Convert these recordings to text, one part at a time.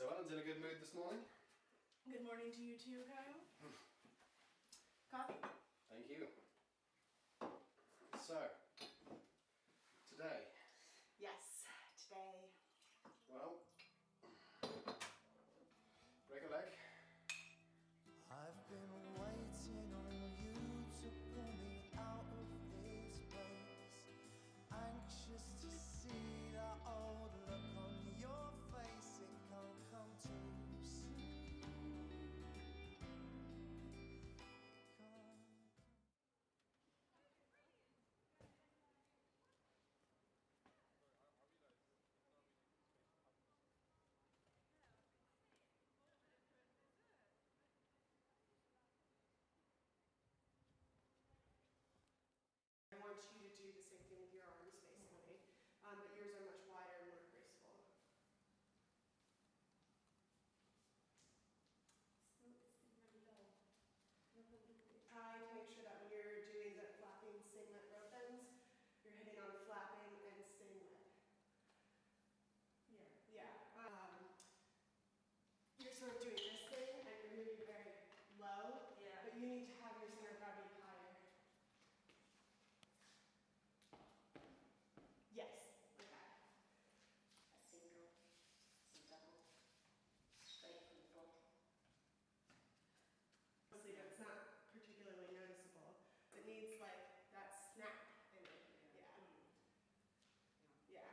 So Ellen's in a good mood this morning. Good morning to you too, Kyle. Coffee? Thank you. So, today. Yes, today. Well, break a leg. I've been waiting on you to pull me out of this place. Anxious to see that old look on your face. It can't come too soon. It can't. I want you to do the same thing with your arms, basically, but yours are much wider and more graceful. Try to make sure that when you're doing the flapping singlet rope ends, you're hitting on flapping and singlet. Yeah. You're sort of doing this thing and you're moving very low, but you need to have your center of gravity higher. Yes, like that. A single, some double, straight from the bottom. Honestly, that's not particularly noticeable. It needs like that snap in it. Yeah.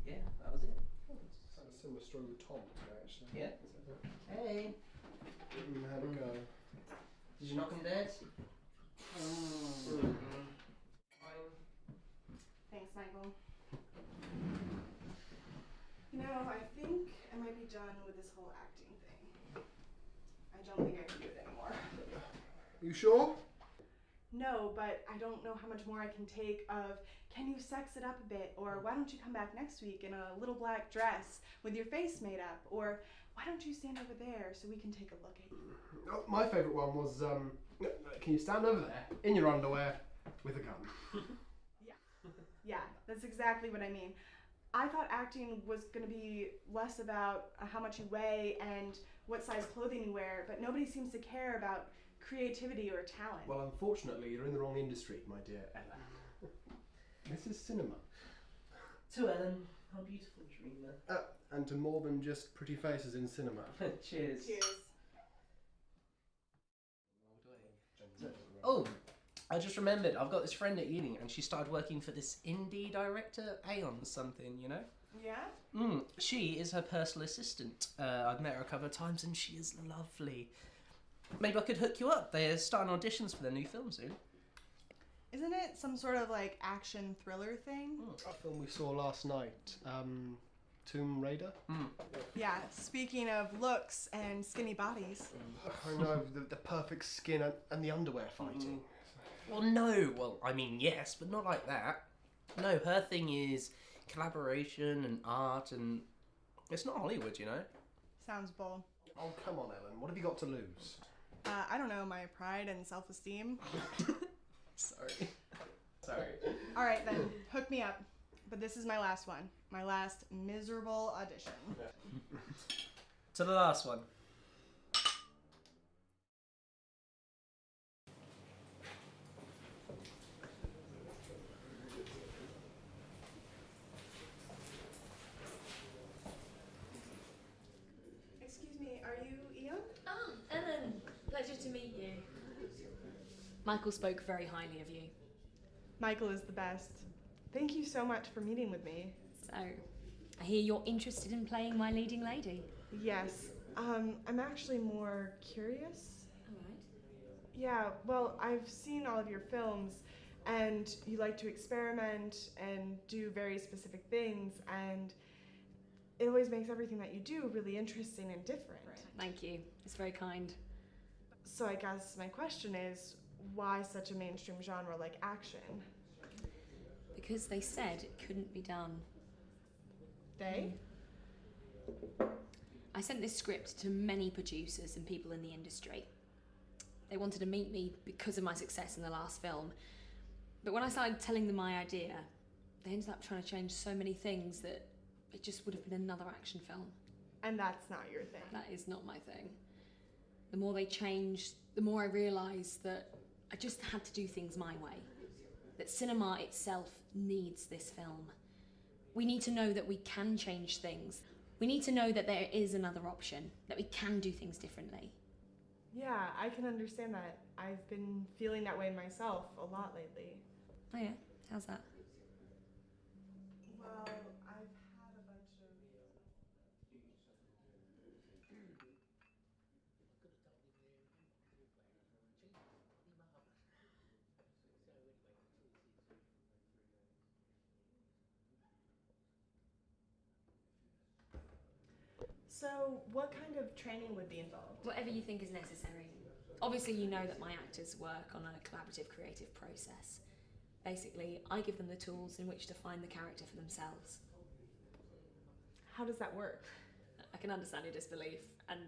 Yeah, that was it. Had a similar story with Tom today, actually. Yeah. Hey. How'd it go? Did you knock him dead? Thanks, Michael. You know, I think I might be done with this whole acting thing. I don't think I can do it anymore. You sure? No, but I don't know how much more I can take of, can you sex it up a bit? Or why don't you come back next week in a little black dress with your face made up? Or why don't you stand over there so we can take a look at you? Oh, my favourite one was, can you stand over there in your underwear with a gun? Yeah, that's exactly what I mean. I thought acting was going to be less about how much you weigh and what size clothing you wear, but nobody seems to care about creativity or talent. Well, unfortunately, you're in the wrong industry, my dear Ellen. This is cinema. To Ellen, our beautiful dreamer. And to more than just pretty faces in cinema. Cheers. Cheers. Oh, I just remembered, I've got this friend at uni and she started working for this indie director, Aeon something, you know? Yeah? She is her personal assistant. I've met her a couple of times and she is lovely. Maybe I could hook you up. They're starting auditions for their new film soon. Isn't it some sort of like action thriller thing? A film we saw last night, Tomb Raider. Yeah, speaking of looks and skinny bodies. I know, the perfect skin and the underwear fighting. Well, I mean, yes, but not like that. No, her thing is collaboration and art and it's not Hollywood, you know? Sounds bold. Oh, come on, Ellen. What have you got to lose? I don't know, my pride and self-esteem. Sorry. All right, then, hook me up. But this is my last one. My last miserable audition. To the last one. Excuse me, are you Ian? Oh, Ellen, pleasure to meet you. Michael spoke very highly of you. Michael is the best. Thank you so much for meeting with me. So, I hear you're interested in playing my leading lady. Yes. I'm actually more curious. Alright. Yeah, well, I've seen all of your films, and you like to experiment and do very specific things, and it always makes everything that you do really interesting and different. Thank you. It's very kind. So I guess my question is, why such a mainstream genre like action? Because they said it couldn't be done. They? I sent this script to many producers and people in the industry. They wanted to meet me because of my success in the last film. But when I started telling them my idea, they ended up trying to change so many things that it just would have been another action film. And that's not your thing. That is not my thing. The more they changed, the more I realised that I just had to do things my way. That cinema itself needs this film. We need to know that we can change things. We need to know that there is another option, that we can do things differently. Yeah, I can understand that. I've been feeling that way myself a lot lately. Oh yeah? How's that? Well, I've had a bunch of... So, what kind of training would be involved? Whatever you think is necessary. Obviously you know that my actors work on a collaborative creative process. Basically, I give them the tools in which to find the character for themselves. How does that work? I can understand your disbelief, and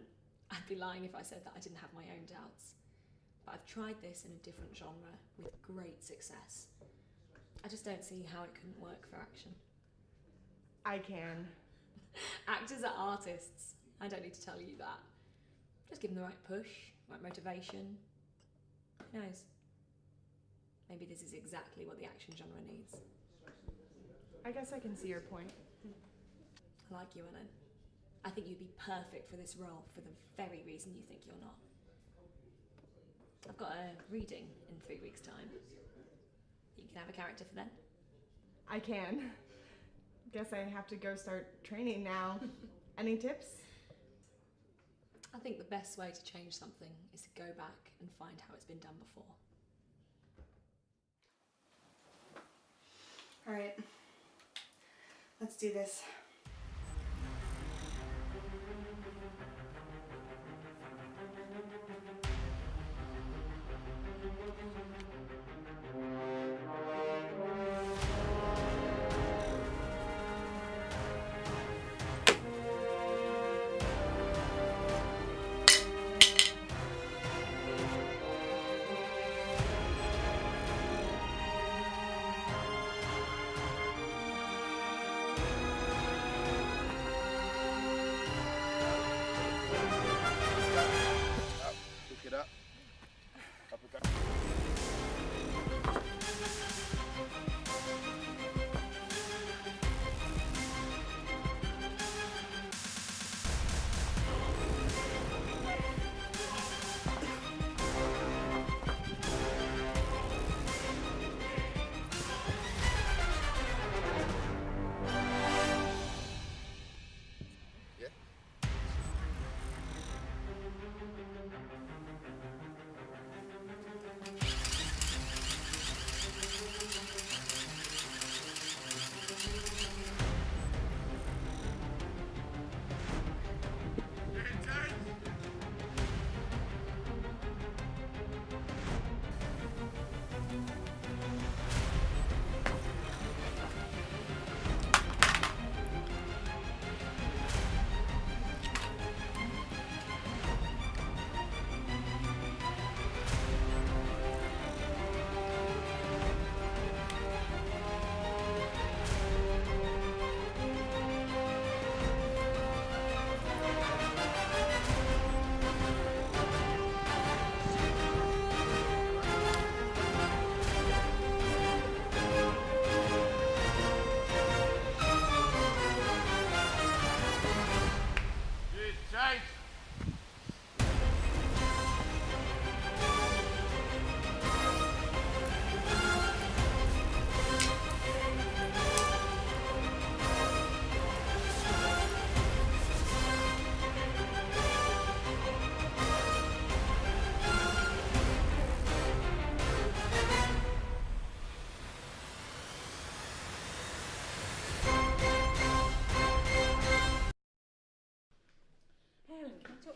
I'd be lying if I said that I didn't have my own doubts. But I've tried this in a different genre with great success. I just don't see how it couldn't work for action. I can. Actors are artists. I don't need to tell you that. Just give them the right push, right motivation. Who knows? Maybe this is exactly what the action genre needs. I guess I can see your point. I like you, Ellen. I think you'd be perfect for this role for the very reason you think you're not. I've got a reading in 3 weeks' time. You can have a character for then. I can. Guess I have to go start training now. Any tips? I think the best way to change something is to go back and find how it's been done before. All right. Let's do this.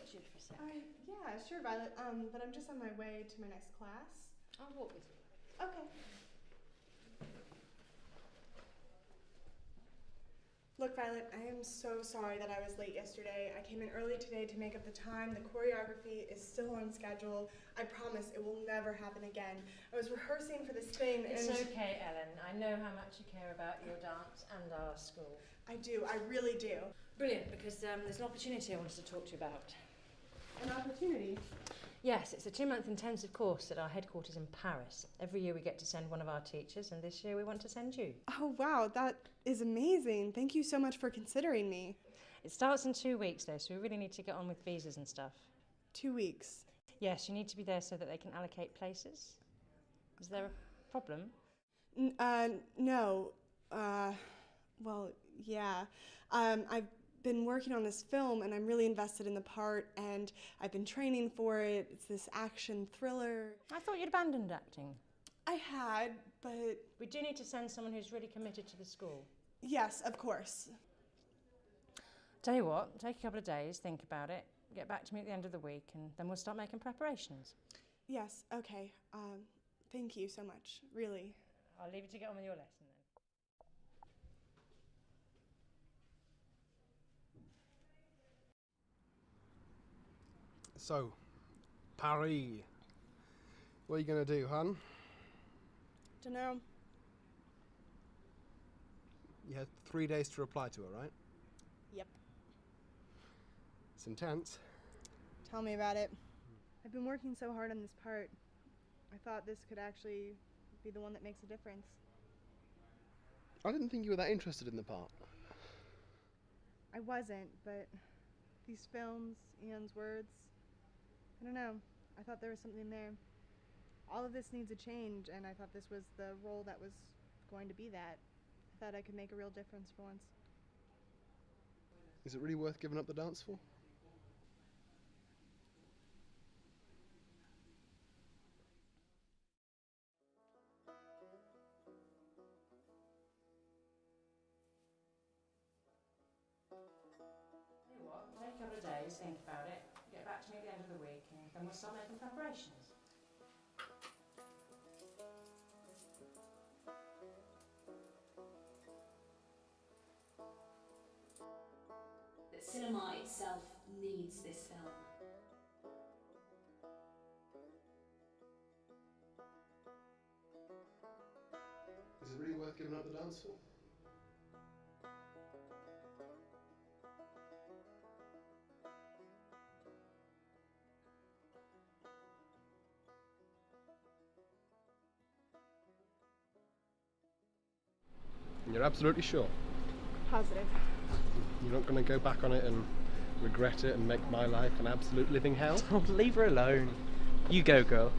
Richard for a sec? Yeah, sure, Violet. But I'm just on my way to my next class. I'll walk with you. Okay. Look, Violet, I am so sorry that I was late yesterday. I came in early today to make up the time. The choreography is still on schedule. I promise it will never happen again. I was rehearsing for this thing and... It's okay, Ellen. I know how much you care about your dance and our school. I do, I really do. Brilliant, because there's an opportunity I wanted to talk to you about. An opportunity? Yes, it's a 2-month intensive course at our headquarters in Paris. Every year we get to send one of our teachers, and this year we want to send you. Oh, wow, that is amazing. Thank you so much for considering me. It starts in 2 weeks, though, so we really need to get on with visas and stuff. 2 weeks? Yes, you need to be there so that they can allocate places. Is there a problem? No. Well, yeah. I've been working on this film and I'm really invested in the part and I've been training for it. It's this action thriller. I thought you'd abandoned acting. I had, but... We do need to send someone who's really committed to the school. Yes, of course. Tell you what, take a couple of days, think about it, get back to me at the end of the week, and then we'll start making preparations. Yes, okay. Thank you so much, really. I'll leave you to get on with your lesson then. So, Paris. What are you going to do, hon? Dunno. You had 3 days to reply to her, right? Yep. It's intense. Tell me about it. I've been working so hard on this part. I thought this could actually be the one that makes a difference. I didn't think you were that interested in the part. I wasn't, but these films, Ian's words, I don't know. I thought there was something there. All of this needs a change, and I thought this was the role that was going to be that. I thought I could make a real difference for once. Is it really worth giving up the dance for? Tell you what, take a couple of days, think about it, get back to me at the end of the week, and then we'll start making preparations. That cinema itself needs this film. Is it really worth giving up the dance for? You're absolutely sure? Positive. You're not going to go back on it and regret it and make my life an absolute living hell? Oh, leave her alone. You go, girl.